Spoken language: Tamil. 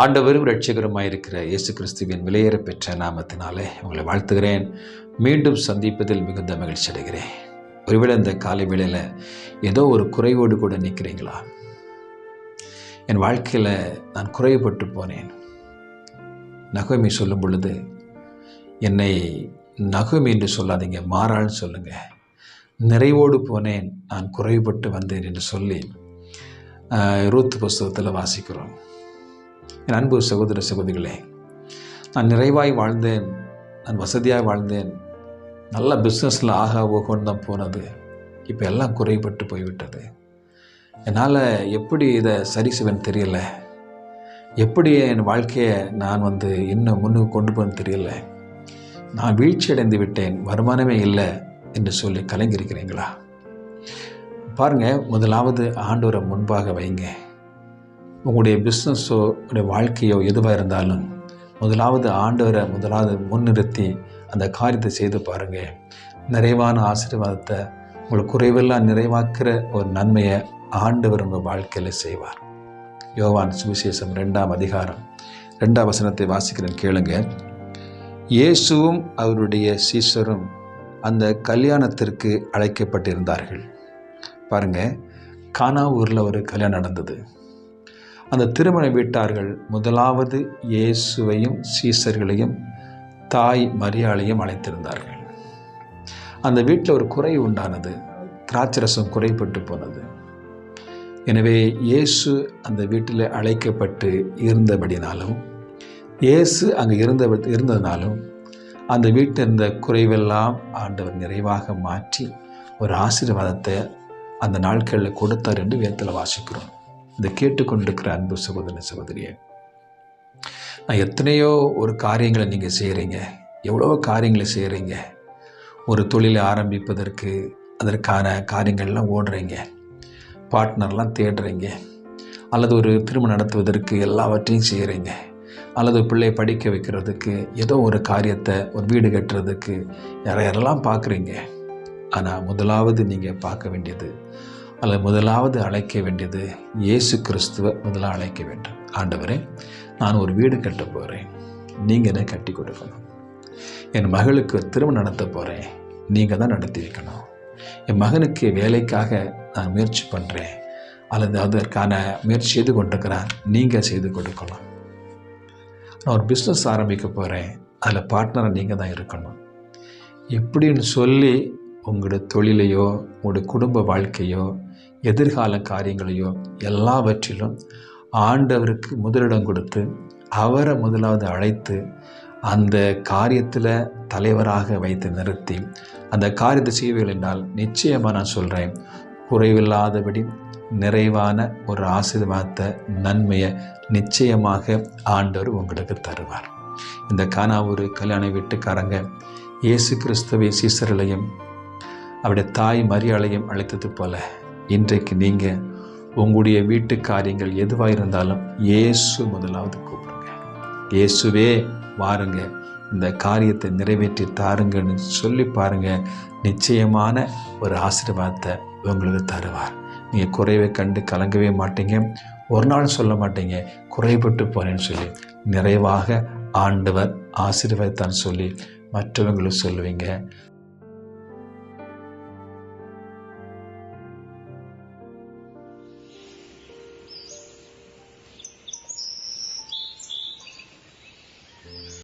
ஆண்டவரும் இரட்சகருமாயிருக்கிற இயேசு கிறிஸ்துவின் விலையேற பெற்ற நாமத்தினாலே உங்களை வாழ்த்துகிறேன். மீண்டும் சந்திப்பதில் மிகுந்த மகிழ்ச்சி அடைகிறேன். ஒருவேளை இந்த காலை வேளையில் ஏதோ ஒரு குறைவோடு கூட நிற்கிறீங்களா? என் வாழ்க்கையில் நான் குறைவுபட்டு போனேன். நகோமி சொல்லும் பொழுது என்னை நகோமி என்று சொல்லாதீங்க, மாறாள்னு சொல்லுங்க. நிறைவோடு போனேன், நான் குறைவுபட்டு வந்தேன் என்று சொல்லி ரூத் புஸ்தகத்தில் வாசிக்கிறோம். என் அன்பு சகோதர சகோதரிகளே, நான் நிறைவாய் வாழ்ந்தேன், நான் வசதியாக வாழ்ந்தேன், நல்ல பிஸ்னஸில் ஆகா ஓகோன்னு தான் போனது. இப்போ எல்லாம் குறைபட்டு போய்விட்டது. என்னால் எப்படி இதை சரி செய்வேன்னு தெரியல. எப்படி என் வாழ்க்கையை நான் இன்னும் முன்னுக்கு கொண்டு போகணும்னு தெரியல. நான் வீழ்ச்சி அடைந்து விட்டேன், வருமானமே இல்லை என்று சொல்லி கலங்கியிருக்கிறீங்களா? பாருங்கள், முதலாவது ஆண்டவரை முன்பாக வைங்க. உங்களுடைய பிஸ்னஸோ உங்களுடைய வாழ்க்கையோ எதுவாக இருந்தாலும் முதலாவது ஆண்டவரை முன்னிறுத்தி அந்த காரியத்தை செய்து பாருங்கள். நிறைவான ஆசீர்வாதத்தை, உங்களுக்கு குறைவெல்லாம் நிறைவாக்குற ஒரு நன்மையை ஆண்டவர் உங்கள் வாழ்க்கையில் செய்வார். யோவான் சுவிசேஷம் 2ஆம் அதிகாரம் 2ஆம் வசனத்தை வாசிக்கிறேன், கேளுங்க. இயேசுவும் அவருடைய சீஷரும் அந்த கல்யாணத்திற்கு அழைக்கப்பட்டிருந்தார்கள். பாருங்கள், கானா ஊரில் ஒரு கல்யாணம் நடந்தது. அந்த திருமண வீட்டார்கள் முதலாவது இயேசுவையும் சீசர்களையும் தாய் மரியாளையும் அழைத்திருந்தார்கள். அந்த வீட்டில் ஒரு குறை உண்டானது. திராட்சரசம் குறைபட்டு போனது. எனவே இயேசு அந்த வீட்டில் அழைக்கப்பட்டு இருந்தபடினாலும், இயேசு அங்கே இருந்ததுனாலும் அந்த வீட்டில் இருந்த குறைவெல்லாம் ஆண்டவர் நிறைவாக மாற்றி ஒரு ஆசீர்வாதத்தை அந்த நாட்களில் கொடுத்தார் என்று வேதத்தில் வாசிக்கிறோம். இதை கேட்டுக்கொண்டிருக்கிற அன்பு சகோதர சகோதரியே, நான் எத்தனையோ ஒரு காரியங்களை நீங்கள் செய்கிறீங்க, எவ்வளோ காரியங்களை செய்கிறீங்க. ஒரு தொழிலை ஆரம்பிப்பதற்கு அதற்கான காரியங்கள்லாம் ஓடுறீங்க, பார்ட்னர்லாம் தேடுறீங்க, அல்லது ஒரு திருமணம் நடத்துவதற்கு எல்லாவற்றையும் செய்கிறீங்க, அல்லது பிள்ளையை படிக்க வைக்கிறதுக்கு ஏதோ ஒரு காரியத்தை, ஒரு வீடு கட்டுறதுக்கு யாரெல்லாம் பார்க்குறீங்க. ஆனால் முதலாவது நீங்கள் பார்க்க வேண்டியது, அல்லது முதலாவது அழைக்க வேண்டியது இயேசு கிறிஸ்துவை முதலாக அழைக்க வேண்டும். ஆண்டவரே, நான் ஒரு வீடு கட்ட போகிறேன், நீங்கள் என்ன கட்டி கொடுக்கணும். என் மகளுக்கு திருமணம் நடத்த போகிறேன், நீங்கள் தான் நடத்தி வைக்கணும். என் மகனுக்கு வேலைக்காக நான் முயற்சி பண்ணுறேன், அல்லது அதற்கான முயற்சி செய்து கொண்டிருக்கிறேன், நீங்கள் செய்து கொடுக்கணும். நான் ஒரு பிஸ்னஸ் ஆரம்பிக்க போகிறேன், அதில் பார்ட்னரை நீங்கள் தான் இருக்கணும். இப்படின்னு சொல்லி உங்களுடைய தொழிலையோ உங்களுடைய குடும்ப வாழ்க்கையோ எதிர்கால காரியங்களையோ எல்லாவற்றிலும் ஆண்டவருக்கு முதலிடம் கொடுத்து அவரை முதலாவது அழைத்து அந்த காரியத்தில் தலைவராக வைத்து நிறுத்தி அந்த காரியத்தை செய்வீர்கள் என்றால் நிச்சயமாக நான் சொல்கிறேன், குறைவில்லாதபடி நிறைவான ஒரு ஆசீர்வாதத்தை, நன்மையை நிச்சயமாக ஆண்டவர் உங்களுக்கு தருவார். இந்த கானாவூர் கல்யாண வீட்டுக்காரங்க இயேசு கிறிஸ்துவை சீசர்களையும் அவருடைய தாய் மரியாளையும் அழைத்தது போல இன்றைக்கு நீங்கள் உங்களுடைய வீட்டு காரியங்கள் எதுவாக இருந்தாலும் இயேசு முதலாவது கூப்பிடுங்க. இயேசுவே வாருங்க, இந்த காரியத்தை நிறைவேற்றி தாருங்கன்னு சொல்லி பாருங்கள். நிச்சயமான ஒரு ஆசீர்வாதத்தை உங்களுக்கு தருவார். நீங்கள் குறைவை கண்டு கலங்கவே மாட்டீங்க, ஒரு நாள் சொல்ல மாட்டீங்க குறைபட்டு போனேன்னு சொல்லி. நிறைவாக ஆண்டவர் ஆசீர்வாதத்தான் சொல்லி மற்றவங்களுக்கு சொல்லுவீங்க.